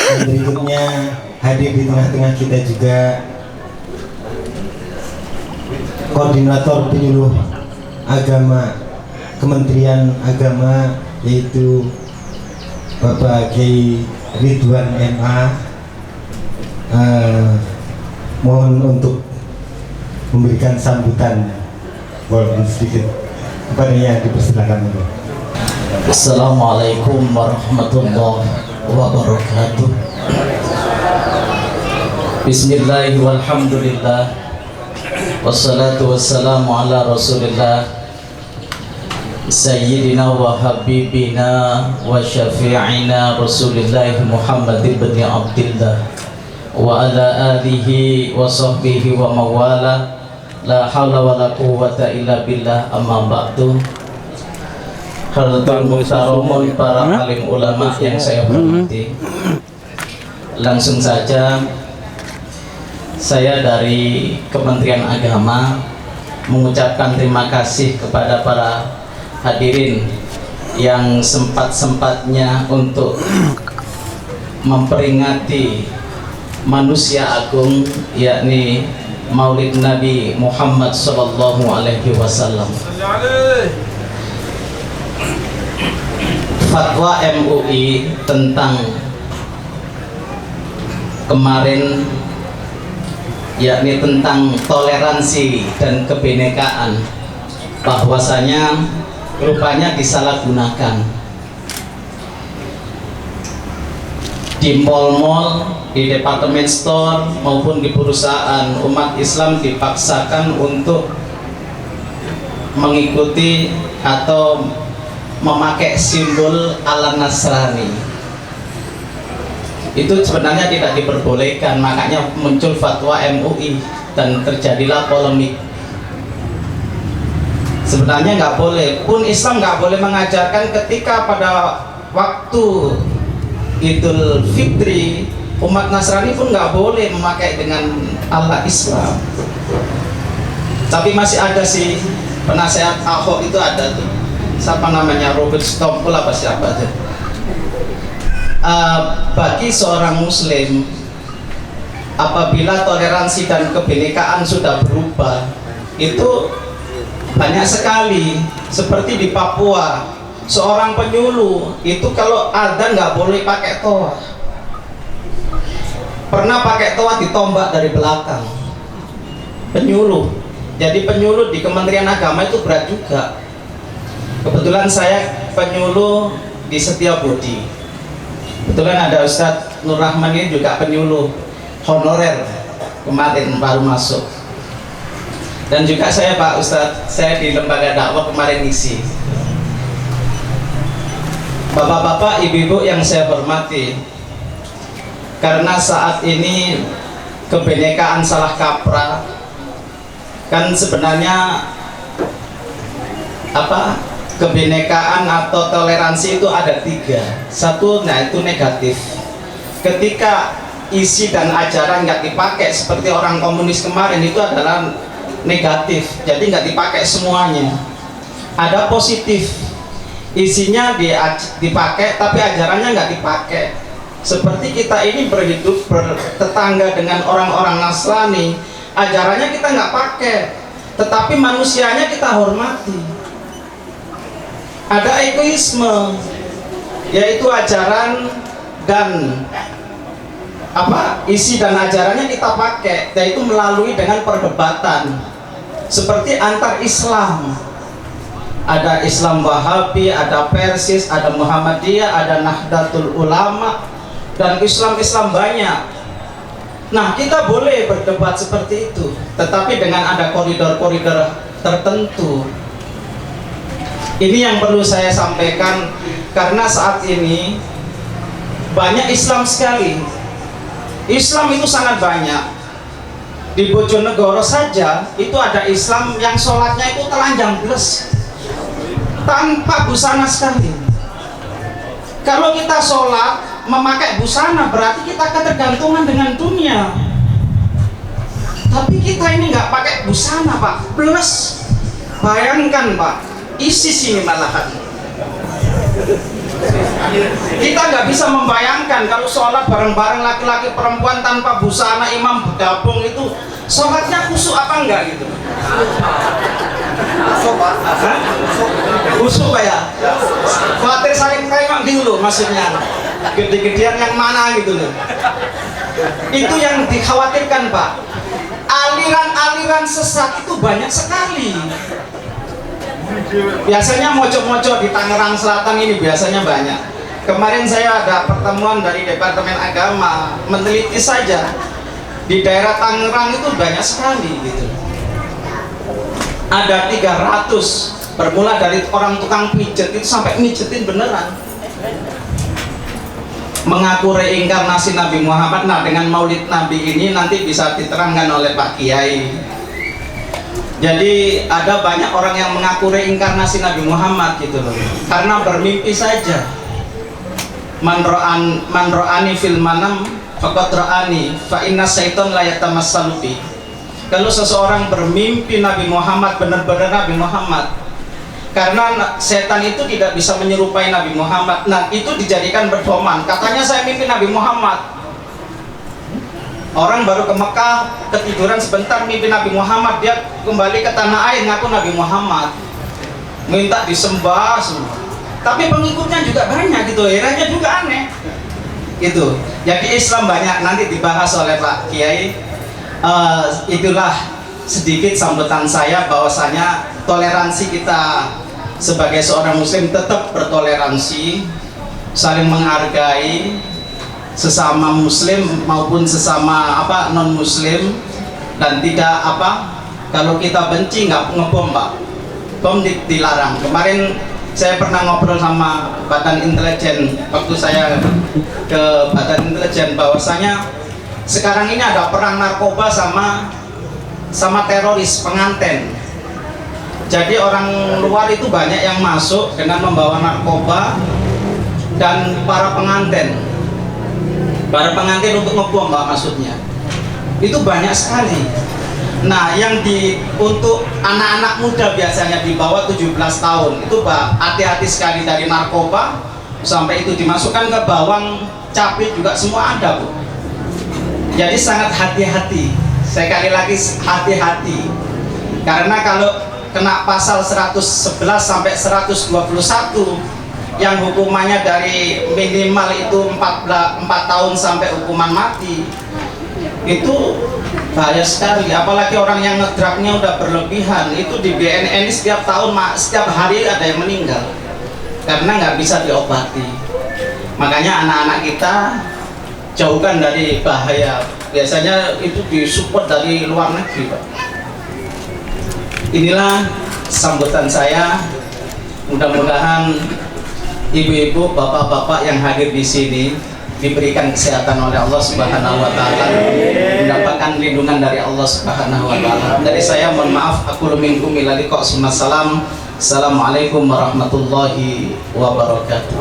Dan berikutnya hadir di tengah-tengah kita juga koordinator penyuluh agama Kementerian Agama, yaitu Bapak Kiai Ridwan MA. Mohon untuk memberikan sambutan walaupun sedikit kepada yang dipersilakan. Assalamualaikum warahmatullahi wabarakatuh. Bismillahirrahmanirrahim. Walhamdulillah. Wassalatu wassalamu ala Rasulillah Sayyidina wa habibina wa syafi'ina Rasulillah Muhammad ibn Abdillah wa ala alihi wa sahbihi wa mawala. La hawla wa la quwwata illa billah. Amma ba'du. Hadirin muhtaromun, para alim ulama yang saya hormati, langsung saja saya dari Kementerian Agama mengucapkan terima kasih kepada para hadirin yang sempat-sempatnya untuk memperingati manusia agung, yakni Maulid Nabi Muhammad Sallallahu Alaihi Wasallam. Fatwa MUI tentang kemarin, yakni tentang toleransi dan kebinekaan, bahwasanya rupanya disalahgunakan di mall-mall, di departemen store maupun di perusahaan. Umat Islam dipaksakan untuk mengikuti atau memakai simbol ala Nasrani. Itu sebenarnya tidak diperbolehkan, makanya muncul fatwa MUI dan terjadilah polemik. Sebenarnya nggak boleh, pun Islam nggak boleh mengajarkan ketika pada waktu Idul Fitri umat Nasrani pun nggak boleh memakai dengan ala Islam. Tapi masih ada sih penasehat Ahok itu ada tuh, siapa namanya, Robert Stompul apa siapa tuh. Bagi seorang muslim, apabila toleransi dan kebinekaan sudah berubah, itu banyak sekali. Seperti di Papua, seorang penyuluh itu kalau adzan nggak boleh pakai toa. Pernah pakai toa ditombak dari belakang. Penyuluh, jadi penyuluh di Kementerian Agama itu berat juga. Kebetulan saya penyuluh di Setiabudi. Kebetulan ada Ustadz Nur Rahman, ini juga penyuluh honorer, kemarin baru masuk. Dan juga saya Pak Ustadz, saya di lembaga dakwah kemarin ngisi. Bapak-bapak, ibu-ibu yang saya hormati, karena saat ini kebinekaan salah kaprah, kan sebenarnya kebinekaan atau toleransi itu ada tiga. Satu, nah itu negatif. Ketika isi dan ajaran nggak dipakai seperti orang komunis kemarin, itu adalah negatif. Jadi nggak dipakai semuanya. Ada positif, isinya dipakai tapi ajarannya nggak dipakai. Seperti kita ini berhidup bertetangga dengan orang-orang Nasrani, ajarannya kita nggak pakai, tetapi manusianya kita hormati. Ada egoisme, yaitu ajaran dan isi dan ajarannya kita pakai, yaitu melalui dengan perdebatan seperti antar Islam. Ada Islam Wahabi, ada Persis, ada Muhammadiyah, ada Nahdlatul Ulama, dan Islam banyak. Nah, kita boleh berdebat seperti itu, tetapi dengan ada koridor-koridor tertentu. Ini yang perlu saya sampaikan, karena saat ini banyak Islam sekali. Islam itu sangat banyak. Di Bojonegoro saja itu ada Islam yang sholatnya itu telanjang bles, tanpa busana sekali. Kalau kita sholat memakai busana, berarti kita ketergantungan dengan dunia. Tapi kita ini nggak pakai busana, Pak, bles. Bayangkan, Pak, ISIS ini malahan. Kita nggak bisa membayangkan kalau sholat bareng-bareng laki-laki perempuan tanpa busana imam bergabung itu sholatnya khusyuk apa enggak gitu? Khusyuk Pak ya? Khawatir saling kayak dulu maksudnya. Gede-gedean yang mana gitu loh. Itu yang dikhawatirkan Pak. Aliran-aliran sesat itu banyak sekali. Biasanya mojok-mojok di Tangerang Selatan ini biasanya banyak. Kemarin saya ada pertemuan dari Departemen Agama, meneliti saja di daerah Tangerang itu banyak sekali gitu. Ada 300 bermula dari orang tukang pijet itu sampai mijetin beneran. Mengaku reinkarnasi Nabi Muhammad. Nah, dengan Maulid Nabi ini nanti bisa diterangkan oleh Pak Kiai. Jadi ada banyak orang yang mengaku reinkarnasi Nabi Muhammad gitu loh, karena bermimpi saja. Man ro'ani fil manam faqad ra'ani fa inna syaiton la yatamassalu bi. Kalau seseorang bermimpi Nabi Muhammad, benar-benar Nabi Muhammad, karena setan itu tidak bisa menyerupai Nabi Muhammad. Nah, itu dijadikan berdoman. Katanya saya mimpi Nabi Muhammad. Orang baru ke Mekah, ketiduran sebentar mimpi Nabi Muhammad, dia kembali ke tanah air ngaku Nabi Muhammad, minta disembah semua. Tapi pengikutnya juga banyak gitu, akhirnya juga aneh gitu. Jadi Islam banyak, nanti dibahas oleh Pak Kiai. Itulah sedikit sambutan saya, bahwasanya toleransi kita sebagai seorang muslim tetap bertoleransi, saling menghargai sesama muslim maupun sesama non muslim, dan tidak kalau kita benci nggak ngebom Pak, bom dilarang. Kemarin saya pernah ngobrol sama Badan Intelijen, waktu saya ke Badan Intelijen, bahwasanya sekarang ini ada perang narkoba sama teroris penganten. Jadi orang luar itu banyak yang masuk dengan membawa narkoba dan para pengantin untuk ngebom Pak, maksudnya itu banyak sekali. Nah, yang untuk anak-anak muda biasanya di bawah 17 tahun itu Pak, hati-hati sekali, dari narkoba sampai itu dimasukkan ke bawang, cabai juga semua ada Bu. Jadi sangat hati-hati, sekali lagi hati-hati, karena kalau kena pasal 111 sampai 121 yang hukumannya dari minimal itu 4 tahun sampai hukuman mati, itu bahaya sekali. Apalagi orang yang ngedraknya udah berlebihan, itu di BNN setiap tahun, setiap hari ada yang meninggal karena nggak bisa diobati. Makanya anak-anak kita jauhkan dari bahaya. Biasanya itu disupport dari luar negeri Pak. Inilah sambutan saya. Mudah-mudahan ibu-ibu, bapak-bapak yang hadir di sini diberikan kesehatan oleh Allah Subhanahu wa taala, mendapatkan lindungan dari Allah Subhanahu wa taala. Dari saya mohon maaf, aku minkum ila liqa. Assalamualaikum warahmatullahi wabarakatuh.